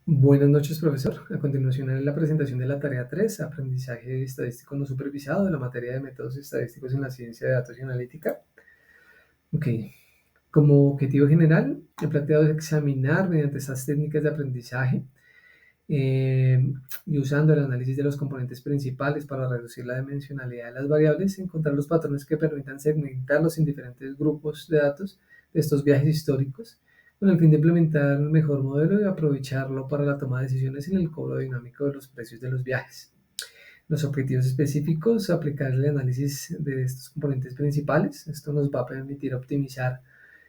Buenas noches, profesor. A continuación, haré la presentación de la tarea 3, aprendizaje estadístico no supervisado de la materia de métodos estadísticos en la ciencia de datos y analítica. Ok. Como objetivo general, he planteado examinar mediante estas técnicas de aprendizaje eh, y usando el análisis de los componentes principales para reducir la dimensionalidad de las variables, encontrar los patrones que permitan segmentarlos en diferentes grupos de datos de estos viajes históricos, con el fin de implementar un mejor modelo y aprovecharlo para la toma de decisiones en el cobro dinámico de los precios de los viajes. Los objetivos específicos, aplicar el análisis de estos componentes principales. Esto nos va a permitir optimizar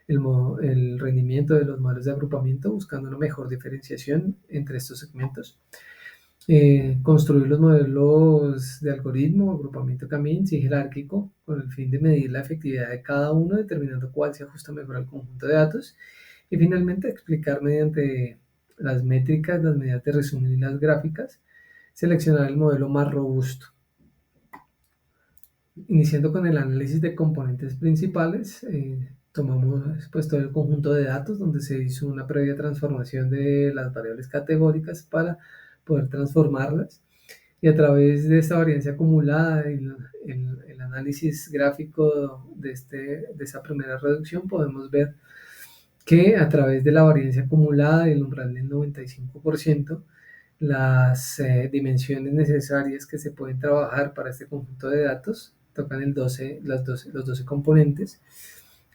el rendimiento de los modelos de agrupamiento buscando una mejor diferenciación entre estos segmentos. Construir los modelos de algoritmo, agrupamiento K-means y jerárquico con el fin de medir la efectividad de cada uno, determinando cuál se ajusta mejor al conjunto de datos. Y finalmente, explicar mediante las métricas, las medidas de resumen y las gráficas, seleccionar el modelo más robusto. Iniciando con el análisis de componentes principales, tomamos pues, todo el conjunto de datos donde se hizo una previa transformación de las variables categóricas para poder transformarlas. Y a través de esta variancia acumulada y el análisis gráfico de esa primera reducción, podemos ver que a través de la variancia acumulada y el umbral del 95%, las dimensiones necesarias que se pueden trabajar para este conjunto de datos tocan los 12 componentes,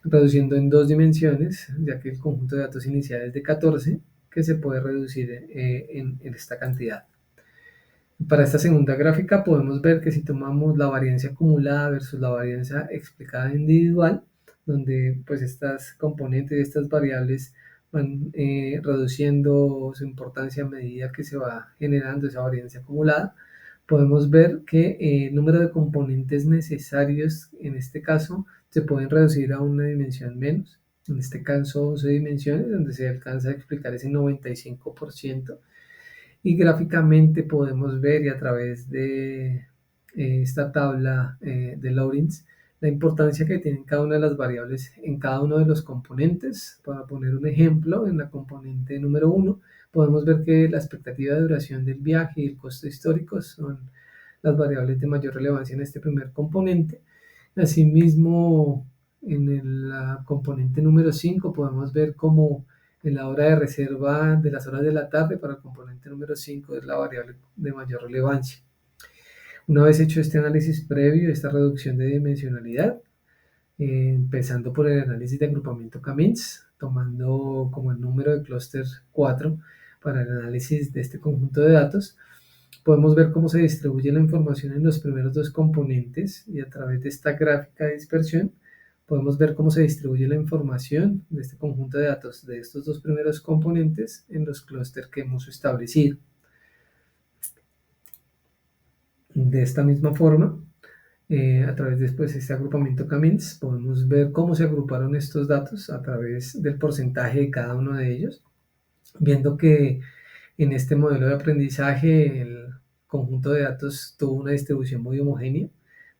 reduciendo en dos dimensiones, ya que el conjunto de datos inicial es de 14, que se puede reducir en esta cantidad. Para esta segunda gráfica podemos ver que si tomamos la variancia acumulada versus la variancia explicada individual, donde pues estas componentes, estas variables van reduciendo su importancia a medida que se va generando esa variancia acumulada, podemos ver que el número de componentes necesarios en este caso se pueden reducir a una dimensión menos, en este caso 11 dimensiones, donde se alcanza a explicar ese 95%. Y gráficamente podemos ver y a través de esta tabla de Lorentz la importancia que tienen cada una de las variables en cada uno de los componentes. Para poner un ejemplo, en la componente número 1 podemos ver que la expectativa de duración del viaje y el costo histórico son las variables de mayor relevancia en este primer componente. Asimismo, la componente número 5 podemos ver cómo en la hora de reserva de las horas de la tarde para el componente número 5 es la variable de mayor relevancia. Una vez hecho este análisis previo, esta reducción de dimensionalidad, empezando por el análisis de agrupamiento K-means, tomando como el número de clúster 4 para el análisis de este conjunto de datos, podemos ver cómo se distribuye la información en los primeros dos componentes y a través de esta gráfica de dispersión podemos ver cómo se distribuye la información de este conjunto de datos de estos dos primeros componentes en los clústeres que hemos establecido. De esta misma forma, a través de este agrupamiento K-means, podemos ver cómo se agruparon estos datos a través del porcentaje de cada uno de ellos, viendo que en este modelo de aprendizaje el conjunto de datos tuvo una distribución muy homogénea,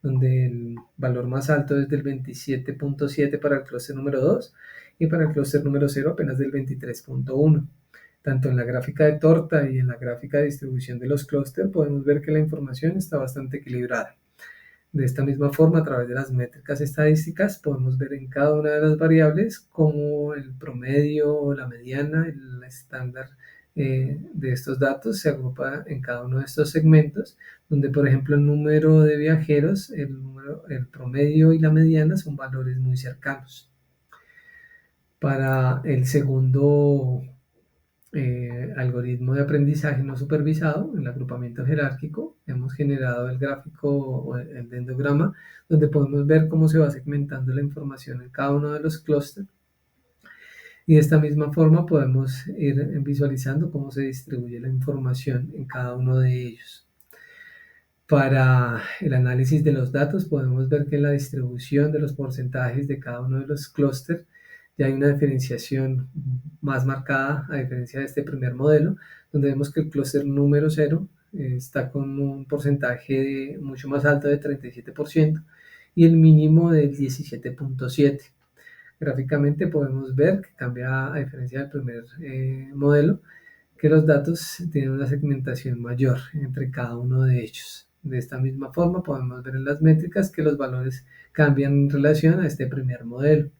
donde el valor más alto es del 27.7 para el clúster número 2 y para el clúster número 0 apenas del 23.1. Tanto en la gráfica de torta y en la gráfica de distribución de los clústeres podemos ver que la información está bastante equilibrada. De esta misma forma, a través de las métricas estadísticas, podemos ver en cada una de las variables cómo el promedio, la mediana, el estándar de estos datos se agrupa en cada uno de estos segmentos, donde por ejemplo el número de viajeros, el promedio y la mediana son valores muy cercanos. Para el segundo algoritmo de aprendizaje no supervisado, el agrupamiento jerárquico, hemos generado el gráfico o el dendrograma, donde podemos ver cómo se va segmentando la información en cada uno de los clústeres. Y de esta misma forma podemos ir visualizando cómo se distribuye la información en cada uno de ellos. Para el análisis de los datos podemos ver que en la distribución de los porcentajes de cada uno de los clústeres ya hay una diferenciación más marcada a diferencia de este primer modelo, donde vemos que el clúster número 0 está con un porcentaje mucho más alto de 37% y el mínimo del 17.7%. Gráficamente podemos ver que cambia a diferencia del primer modelo, que los datos tienen una segmentación mayor entre cada uno de ellos. De esta misma forma podemos ver en las métricas que los valores cambian en relación a este primer modelo.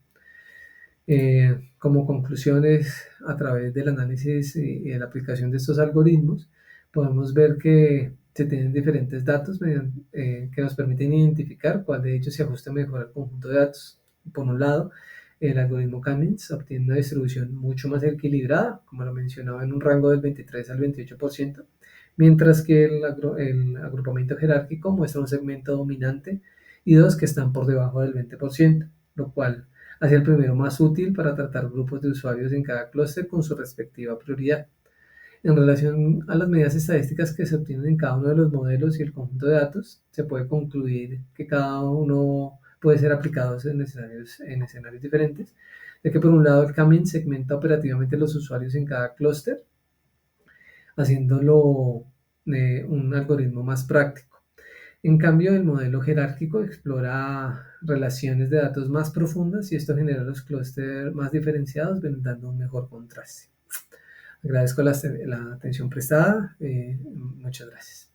Como conclusiones, a través del análisis y de la aplicación de estos algoritmos, podemos ver que se tienen diferentes datos que nos permiten identificar cuál de ellos se ajusta mejor al conjunto de datos. Por un lado, el algoritmo Cummings obtiene una distribución mucho más equilibrada, como lo mencionaba, en un rango del 23 al 28%, mientras que el agrupamiento jerárquico muestra un segmento dominante y dos que están por debajo del 20%, lo cual hacia el primero más útil para tratar grupos de usuarios en cada clúster con su respectiva prioridad. En relación a las medidas estadísticas que se obtienen en cada uno de los modelos y el conjunto de datos, se puede concluir que cada uno puede ser aplicado en escenarios diferentes, ya que por un lado el K-means segmenta operativamente los usuarios en cada clúster, haciéndolo un algoritmo más práctico. En cambio, el modelo jerárquico explora relaciones de datos más profundas y esto genera los clústeres más diferenciados, brindando un mejor contraste. Agradezco la atención prestada. Muchas gracias.